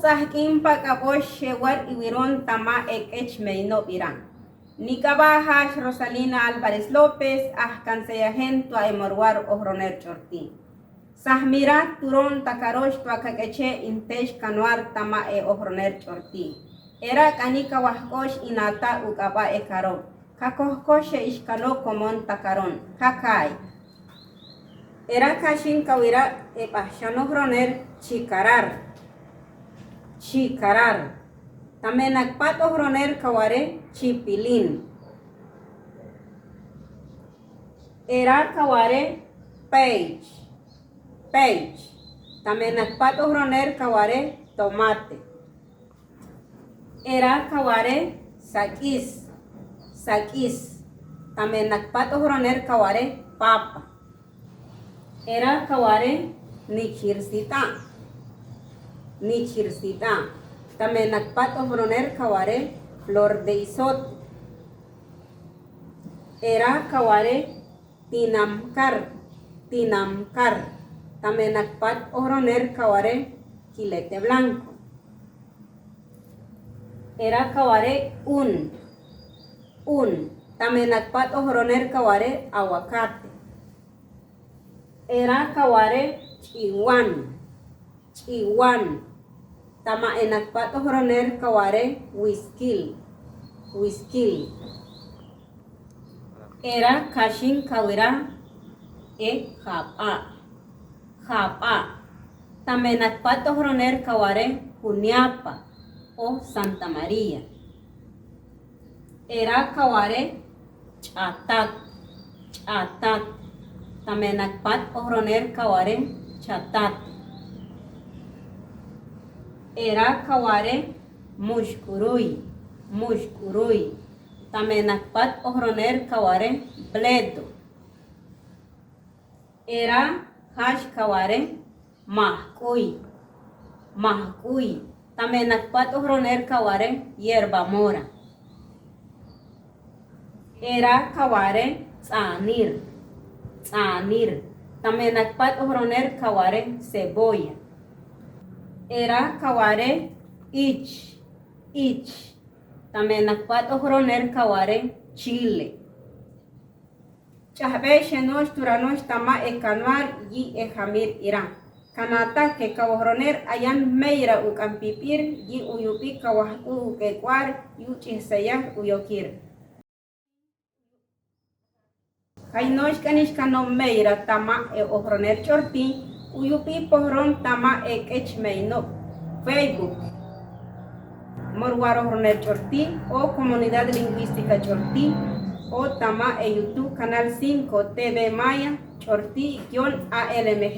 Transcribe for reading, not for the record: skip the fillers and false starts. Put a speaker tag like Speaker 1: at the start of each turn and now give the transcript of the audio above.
Speaker 1: sahkin pakaposh shewar iwiron tama ekech meino irán. Nikabaja Rosalina Álvarez López, ahkanseyajen tua emorwar ohroner chorti. Sahmira turon takarosh tua kakeche intesh kanwar tama e ohroner chorti. Era kanika wahkosh inata ukaba e karo. Kakohkoshe ishkalo komon takaron. Kakai. Era kashin kawira e pahshano ohroner chikarar. Chikarar. También nakpat ohroner kaware chipilin. Era kaware page. Page. También nakpat ohroner kaware tomate. Era kaware sakis. Sakis. También nakpat ohroner kaware papa. Era kaware nichirsita. Nichirsita. También nakpat ohroner kaware flor de isot. Era kaware tinamkar. Tinamkar. También nakpat ohroner kaware chilete blanco. Era kaware un. También nakpat ohroner kaware aguacate. Era kaware chiwan. Chiwan. Tama enakpat ohroner kaware whiskil. Whiskil. Era kashin kawira e japa. Japa. Tama enakpat ohroner kaware juniapa o Santa María. Era kaware chatat. Chatat. Tama enakpat ohroner kaware chatat. Era kaware mushkurui. Mushkurui. También nakpat ohroner kaware bledo. Era hash kaware mahkui. Mahkui. También nakpat ohroner kaware hierba mora. Era kaware tsanir. Tsanir. También nakpat ohroner kaware cebolla. Era kaware ich. También nakpat ohroner kaware chile. Chahbe shenosh turanosh tama e kanwar yi e hamir ira. Kanata ke kawohroner ayan meira ukampipir yi uyupi kawahku ukekwar yu chisayah uyokir. Kainosh kanish kano meira tama e ohroner chorti. Uyupi pohron tama ekech meino Facebook Morwaro Ohroner Chorti o Comunidad Lingüística Chorti o tama e YouTube Canal 5 TV Maya Chorti-ALMG.